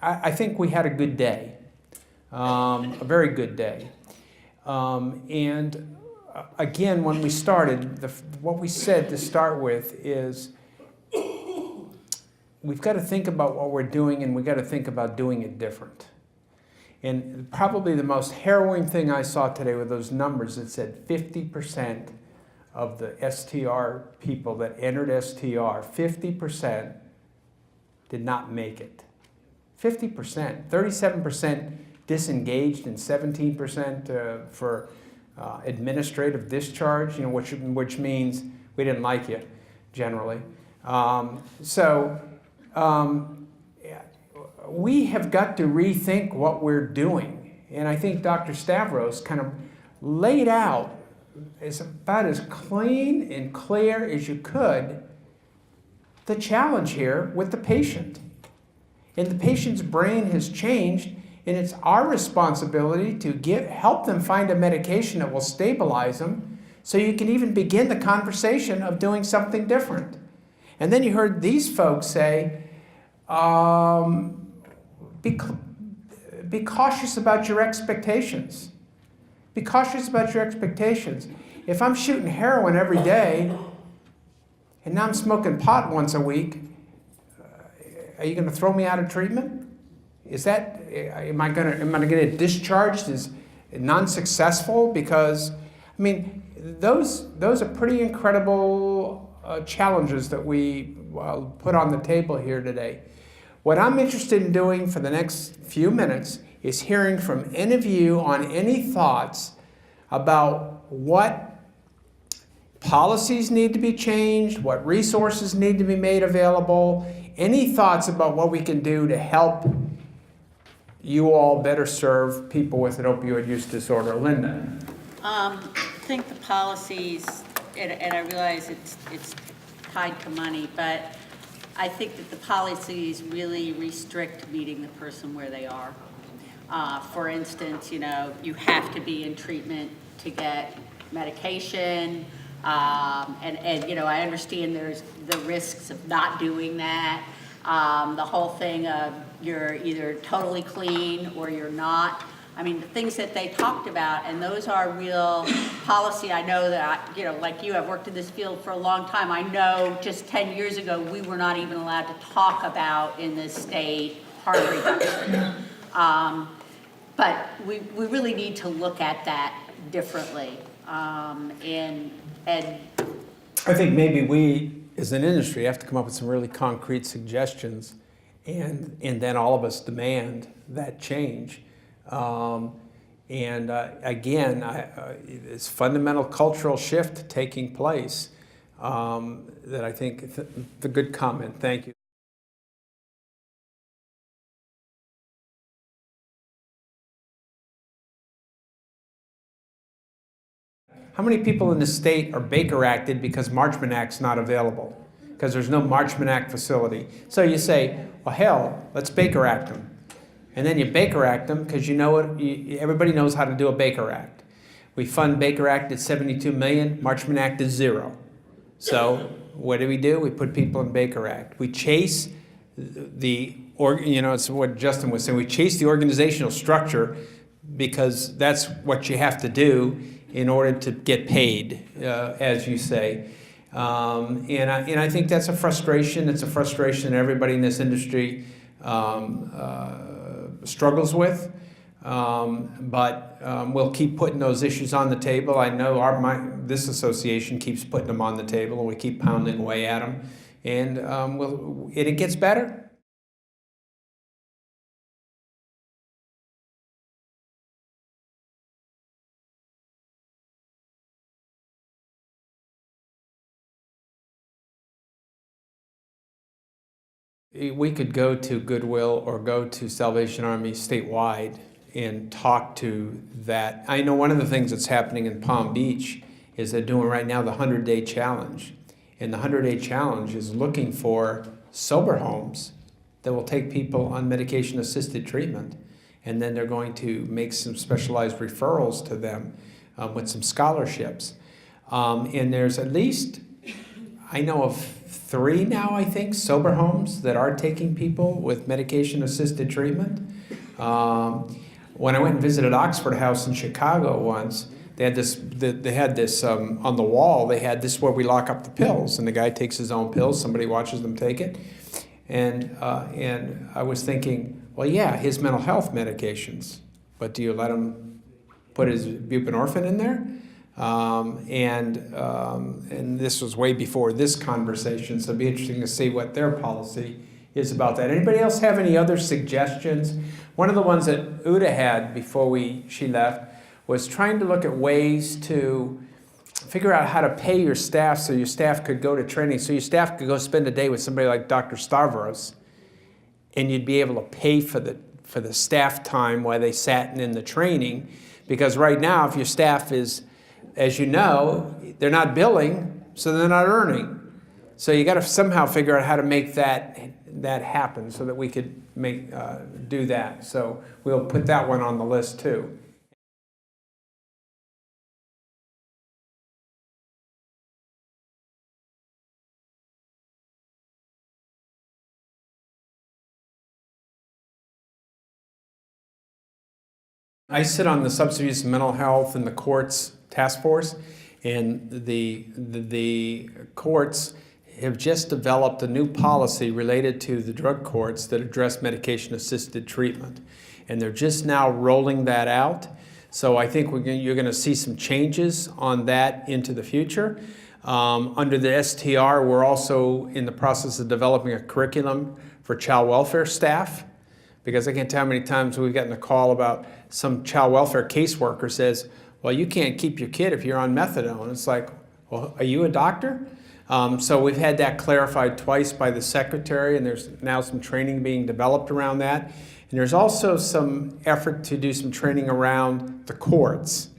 I think we had a good day, a very good day. And again, when we started, what we said to start with is we've got to think about what we're doing, and we've got to think about doing it different. And probably the most harrowing thing I saw today were those numbers that said 50% of the STR people that entered STR, 50% did not make it. 50%, 37% disengaged, and 17% for administrative discharge, which means we didn't like you, generally. We have got to rethink what we're doing. And I think Dr. Stavros kind of laid out about as clean and clear as you could the challenge here with the patient. And the patient's brain has changed, and it's our responsibility to help them find a medication that will stabilize them so you can even begin the conversation of doing something different. And then you heard these folks say, be cautious about your expectations. Be cautious about your expectations. If I'm shooting heroin every day, and now I'm smoking pot once a week, are you going to throw me out of treatment? Am I going to get discharged as non-successful? Because, I mean, those are pretty incredible challenges that we put on the table here today. What I'm interested in doing for the next few minutes is hearing from any of you on any thoughts about what policies need to be changed, what resources need to be made available, any thoughts about what we can do to help you all better serve people with an opioid use disorder. Linda? I think the policies, and I realize it's tied to money, but I think that the policies really restrict meeting the person where they are. For instance, you have to be in treatment to get medication, and I understand there's the risks of not doing that. The whole thing of you're either totally clean or you're not. I mean, the things that they talked about, and those are real policy. I know that, like you, I've worked in this field for a long time. I know just 10 years ago, we were not even allowed to talk about in this state harm reduction. But we really need to look at that differently. And I think maybe we, as an industry, have to come up with some really concrete suggestions, and then all of us demand that change. Again, it's fundamental cultural shift taking place that I think the good comment. Thank you. How many people in the state are Baker Acted because Marchman Act's not available? Because there's no Marchman Act facility. So you say, well, hell, let's Baker Act them. And then you Baker Act them because everybody knows how to do a Baker Act. We fund Baker Act at $72 million, Marchman Act is $0. So what do? We put people in Baker Act. We chase it's what Justin was saying, we chase the organizational structure because that's what you have to do in order to get paid, as you say. And I think that's a frustration. It's a frustration everybody in this industry struggles with. But we'll keep putting those issues on the table. I know this association keeps putting them on the table, and we keep pounding away at them. And it gets better. We could go to Goodwill or go to Salvation Army statewide and talk to that. I know one of the things that's happening in Palm Beach is they're doing right now the 100-day challenge. And the 100-day challenge is looking for sober homes that will take people on medication-assisted treatment. And then they're going to make some specialized referrals to them with some scholarships. And there's at least, I know of 3 now, I think, sober homes that are taking people with medication-assisted treatment. When I went and visited Oxford House in Chicago once, they had this on the wall. They had this where we lock up the pills, and the guy takes his own pills. Somebody watches them take it, and I was thinking, well, yeah, his mental health medications, but do you let him put his buprenorphine in there? And this was way before this conversation, so it'd be interesting to see what their policy is about that. Anybody else have any other suggestions? One of the ones that Uda had before she left was trying to look at ways to figure out how to pay your staff so your staff could go to training, so your staff could go spend a day with somebody like Dr. Stavros, and you'd be able to pay for the staff time while they sat in the training. Because right now, if your staff is, as you know, they're not billing, so they're not earning. So you got to somehow figure out how to make that happen so that we could do that. So we'll put that one on the list too. I sit on the substance abuse and mental health and the courts task force, and the courts have just developed a new policy related to the drug courts that address medication-assisted treatment, and they're just now rolling that out. So I think you're going to see some changes on that into the future. Under the STR, we're also in the process of developing a curriculum for child welfare staff, because I can't tell how many times we've gotten a call about some child welfare caseworker says, well, you can't keep your kid if you're on methadone. It's like, well, are you a doctor? So we've had that clarified twice by the secretary, and there's now some training being developed around that. And there's also some effort to do some training around the courts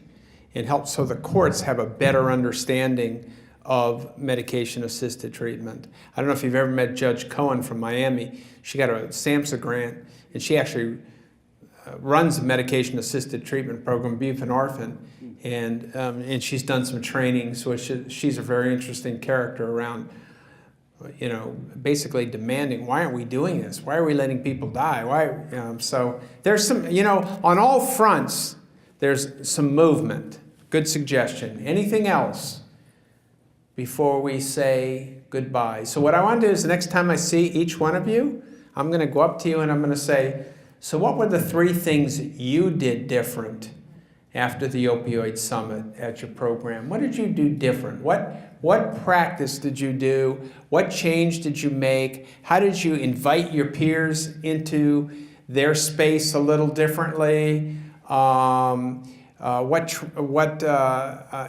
and help so the courts have a better understanding of medication-assisted treatment. I don't know if you've ever met Judge Cohen from Miami. She got a SAMHSA grant, and she actually runs a medication-assisted treatment program, buprenorphine, and she's done some training, so she's a very interesting character around, basically demanding, why aren't we doing this? Why are we letting people die? Why? So there's some, on all fronts, there's some movement. Good suggestion. Anything else before we say goodbye? So what I want to do is the next time I see each one of you, I'm going to go up to you and I'm going to say, so what were the 3 things you did different after the opioid summit at your program? What did you do different? What practice did you do? What change did you make? How did you invite your peers into their space a little differently? What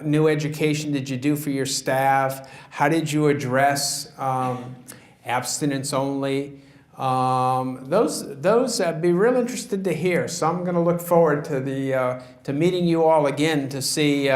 new education did you do for your staff? How did you address abstinence only? Those I'd be real interested to hear. So I'm going to look forward to to meeting you all again to see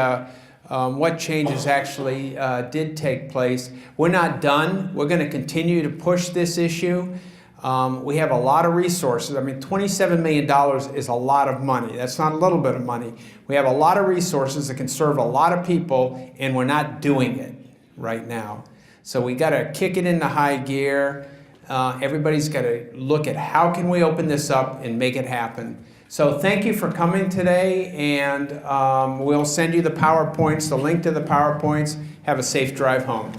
what changes actually did take place. We're not done. We're going to continue to push this issue. We have a lot of resources. I mean, $27 million is a lot of money. That's not a little bit of money. We have a lot of resources that can serve a lot of people, and we're not doing it right now. So we got to kick it into high gear. Everybody's got to look at how can we open this up and make it happen. So thank you for coming today, and we'll send you the PowerPoints, the link to the PowerPoints. Have a safe drive home.